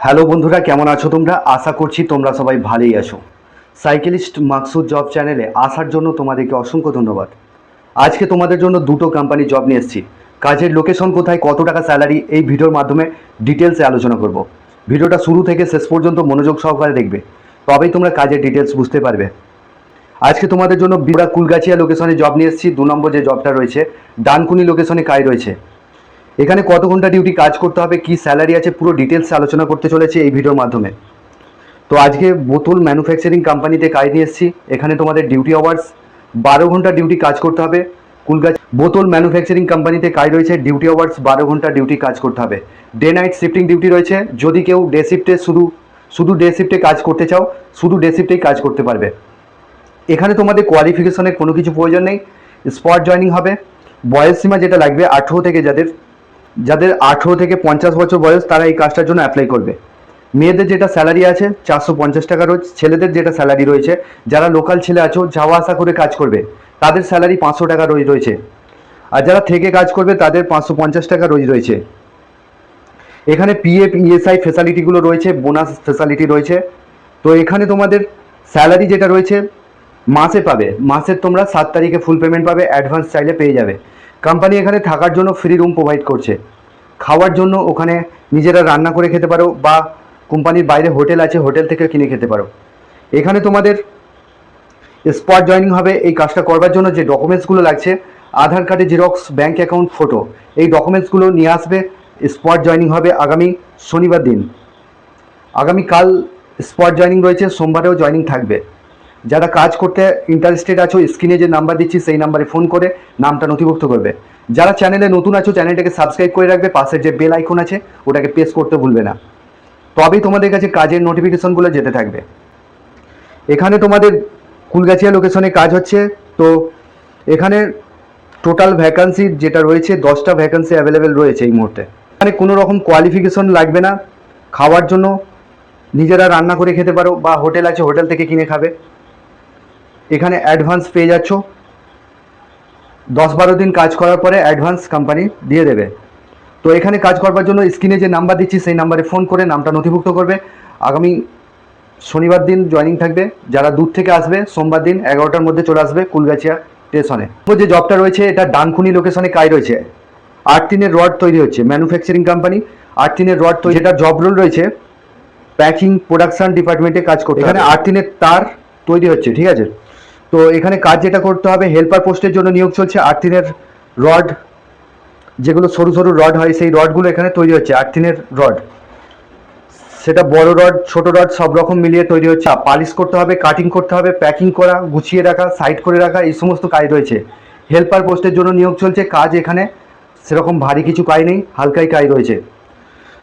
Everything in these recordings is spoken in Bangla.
হ্যালো বন্ধুরা, কেমন আছো তোমরা? আশা করছি তোমরা সবাই ভালোই আছো। সাইকেলিস্ট মাকসুদ জব চ্যানেলে আসার জন্য তোমাদেরকে অসংখ্য ধন্যবাদ। আজকে তোমাদের জন্য দুটো কোম্পানি জব নিয়ে এসেছি। কাজের লোকেশন কোথায়, কত টাকা স্যালারি, এই ভিডিওর মাধ্যমে ডিটেলসে আলোচনা করব। ভিডিওটা শুরু থেকে শেষ পর্যন্ত মনোযোগ সহকারে দেখবে, তবেই তোমরা কাজের ডিটেলস বুঝতে পারবে। আজকে তোমাদের জন্য বিড়া কুলগাছিয়া লোকেশনে জব নিয়ে এসেছি। 2 নম্বর যে জবটা রয়েছে ডানকুনি লোকেশনে কাজ রয়েছে। এখানে কত ঘন্টা ডিউটি কাজ করতে হবে, কি স্যালারি আছে, পুরো ডিটেলস আলোচনা করতে চলেছে এই ভিডিওর মাধ্যমে। তো আজকে বোতল ম্যানুফ্যাকচারিং কোম্পানিতে কাজ নিয়ে এসেছি। এখানে তোমাদের ডিউটি আওয়ার্স 12 ঘন্টা ডিউটি কাজ করতে হবে। বোতল ম্যানুফ্যাকচারিং কোম্পানিতে কাজ রয়েছে, ডিউটি আওয়ার্স 12 ঘন্টা ডিউটি কাজ করতে হবে। ডে নাইট শিফটিং ডিউটি রয়েছে। যদি কেউ ডে শিফটে শুধু ডে শিফটে কাজ করতে চাও, শুধু ডে শিফটেই কাজ করতে পারবে। এখানে তোমাদের কোয়ালিফিকেশনের কোনো কিছু প্রয়োজন নেই, স্পট জয়নিং হবে। বয়স সীমা যেটা লাগবে 18 থেকে, যাদের 18 থেকে 50 বছর বয়স তারা এই কাজটার জন্য অ্যাপ্লাই করবে। মেয়েদের যেটা স্যালারি আছে 450 টাকা রোজ। ছেলেদের যেটা স্যালারি রয়েছে, যারা লোকাল ছেলে আছো, যাওয়া আসা করে কাজ করবে, তাদের স্যালারি 500 টাকা রোজ রয়েছে। আর যারা থেকে কাজ করবে তাদের 550 টাকা রোজ রয়েছে। এখানে পিএফ ইএসআই ফেসিলিটিগুলো রয়েছে, বোনাস ফেসিলিটি রয়েছে। তো এখানে তোমাদের স্যালারি যেটা রয়েছে মাসে পাবে, মাসের তোমরা 7 তারিখে ফুল পেমেন্ট পাবে, অ্যাডভান্স চাইলে পেয়ে যাবে। কোম্পানি এখানে থাকার জন্য ফ্রি রুম প্রোভাইড করছে। খাওয়ার জন্য ওখানে নিজেরা রান্না করে খেতে পারো, বা কোম্পানির বাইরে হোটেল আছে, হোটেল থেকে কিনে খেতে পারো। এখানে তোমাদের স্পট জয়নিং হবে। এই কাজটা করবার জন্য যে ডকুমেন্টসগুলো লাগছে, আধার কার্ডের জেরক্স, ব্যাঙ্ক অ্যাকাউন্ট, ফটো, এই ডকুমেন্টসগুলো নিয়ে আসবে। স্পট জয়নিং হবে আগামী শনিবার দিন। আগামীকাল স্পট জয়নিং রয়েছে, সোমবারেও জয়নিং থাকবে। যারা কাজ করতে ইন্টারেস্টেড আছো, স্ক্রিনে যে নাম্বার দিচ্ছি সেই নাম্বারে ফোন করে নামটা নথিভুক্ত করবে। যারা চ্যানেলে নতুন আছো, চ্যানেলটাকে সাবস্ক্রাইব করে রাখবে, পাশের যে বেল আইকন আছে ওটাকে প্রেস করতে ভুলবে না, তবেই তোমাদের কাছে কাজের নোটিফিকেশনগুলো যেতে থাকবে। এখানে তোমাদের কুলগাছিয়া লোকেশনে কাজ হচ্ছে। তো এখানে টোটাল ভ্যাকান্সি যেটা রয়েছে 10টা ভ্যাকান্সি অ্যাভেলেবেল রয়েছে এই মুহূর্তে। এখানে কোনো রকম কোয়ালিফিকেশন লাগবে না। খাওয়ার জন্য নিজেরা রান্না করে খেতে পারো, বা হোটেল আছে, হোটেল থেকে কিনে খাবে। এখানে অ্যাডভান্স পেয়ে যাচ্ছ। 10-12 দিন কাজ করার পরে অ্যাডভান্স কোম্পানি দিয়ে দেবে। তো এখানে কাজ করবার জন্য স্ক্রিনে যে নাম্বার দিচ্ছি সেই নাম্বারে ফোন করে নামটা নথিভুক্ত করবে। আগামী শনিবার দিন জয়েনিং থাকবে। যারা দূর থেকে আসবে সোমবার দিন 11টার মধ্যে চলে আসবে কুলগাছিয়া স্টেশনে। যে জবটা রয়েছে এটা ডানকুনি লোকেশনে কাজ রয়েছে। 8 টিনের রড তৈরি হচ্ছে, ম্যানুফ্যাকচারিং কোম্পানি 8 টিনের রড তৈরি। যেটা জব রোল রয়েছে প্যাকিং প্রোডাকশন ডিপার্টমেন্টে কাজ করতে। এখানে 8 টিনের তার তৈরি হচ্ছে, ঠিক আছে। তো এখানে কাজ যেটা করতে হবে, হেল্পার পোস্টের জন্য নিয়োগ চলছে। 8 টিনের রড, যেগুলো সরু সরু রড হয়, সেই রডগুলো এখানে তৈরি হচ্ছে। 8 টিনের রড, সেটা বড় রড ছোট রড সব রকম মিলিয়ে তৈরি হচ্ছে। পালিশ করতে হবে, কাটিং করতে হবে, প্যাকিং করা, গুছিয়ে রাখা, সাইড করে রাখা, এই সমস্ত কাজ রয়েছে। হেল্পার পোস্টের জন্য নিয়োগ চলছে। কাজ এখানে সেরকম ভারী কিছু কাজ নেই, হালকাই কাজ রয়েছে।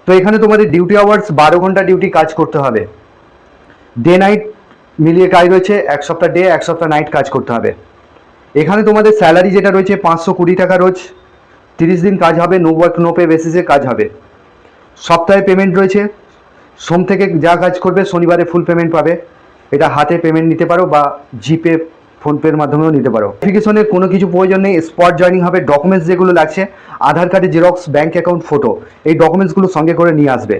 তো এখানে তোমাদের ডিউটি আওয়ার্স 12 ঘন্টা ডিউটি কাজ করতে হবে। ডে নাইট মিলিয়ে কাজ রয়েছে। 1 সপ্তাহ ডে, 1 সপ্তাহ নাইট কাজ করতে হবে। এখানে তোমাদের স্যালারি যেটা রয়েছে 520 টাকা রোজ। 30 দিন কাজ হবে, নো ওয়ার্ক নো পে বেসিসে কাজ হবে। সপ্তাহে পেমেন্ট রয়েছে। সোম থেকে যা কাজ করবে শনিবারে ফুল পেমেন্ট পাবে। এটা হাতে পেমেন্ট নিতে পারো, বা জিপে ফোনপের মাধ্যমেও নিতে পারো। ভেরিফিকেশনের কোনো কিছু প্রয়োজন নেই, স্পট জয়নিং হবে। ডকুমেন্টস যেগুলো লাগছে, আধার কার্ডের জেরক্স, ব্যাঙ্ক অ্যাকাউন্ট, ফটো, এই ডকুমেন্টসগুলো সঙ্গে করে নিয়ে আসবে।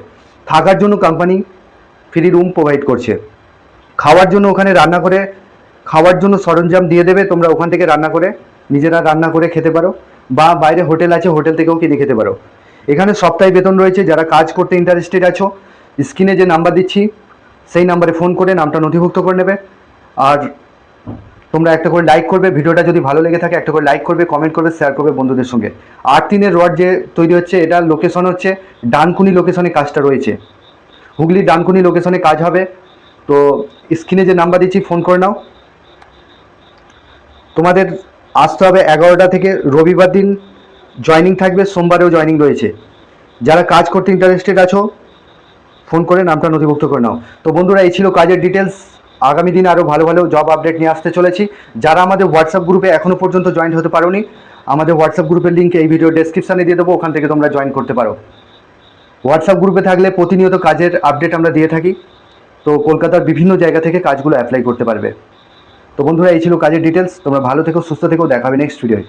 থাকার জন্য কোম্পানি ফ্রি রুম প্রোভাইড করছে। খাওয়ার জন্য ওখানে রান্না করে, খাওয়ার জন্য সরঞ্জাম দিয়ে দেবে, তোমরা ওখান থেকে রান্না করে নিজেরা রান্না করে খেতে পারো, বা বাইরে হোটেল আছে, হোটেল থেকেও কিনে খেতে পারো। এখানে সপ্তাহে বেতন রয়েছে। যারা কাজ করতে ইন্টারেস্টেড আছো, স্ক্রিনে যে নাম্বার দিচ্ছি সেই নাম্বারে ফোন করে নামটা নথিভুক্ত করে নেবে। আর তোমরা একটা করে লাইক করবে, ভিডিওটা যদি ভালো লেগে থাকে একটা করে লাইক করবে, কমেন্ট করবে, শেয়ার করবে বন্ধুদের সঙ্গে। 8 টিনের রড যে তৈরি হচ্ছে, এটা লোকেশন হচ্ছে ডানকুনি লোকেশনে কাজটা রয়েছে। হুগলি ডানকুনি লোকেশনে কাজ হবে। তো স্ক্রিনে যে নাম্বার দিচ্ছি ফোন করে নাও। তোমাদের আসতে হবে 11টা থেকে। রবিবার দিন জয়নিং থাকবে, সোমবারেও জয়নিং রয়েছে। যারা কাজ করতে ইন্টারেস্টেড আছো ফোন করে নামটা নথিভুক্ত করে নাও। তো বন্ধুরা, এই ছিল কাজের ডিটেলস। আগামী দিন আরও ভালো ভালো জব আপডেট নিয়ে আসতে চলেছি। যারা আমাদের হোয়াটসঅ্যাপ গ্রুপে এখনও পর্যন্ত জয়েন হতে পারোনি, আমাদের হোয়াটসঅ্যাপ গ্রুপের লিঙ্ক এই ভিডিও ডেসক্রিপশানে দিয়ে দেবো, ওখান থেকে তোমরা জয়েন করতে পারো। হোয়াটসঅ্যাপ গ্রুপে থাকলে প্রতিনিয়ত কাজের আপডেট আমরা দিয়ে থাকি। তো কলকাতার বিভিন্ন জায়গা থেকে কাজগুলো অ্যাপ্লাই করতে পারবে। তো বন্ধুরা, এই ছিল কাজের ডিটেলস। তোমরা ভালো থেকো, সুস্থ থেকো, দেখা হবে নেক্সট ভিডিওয়।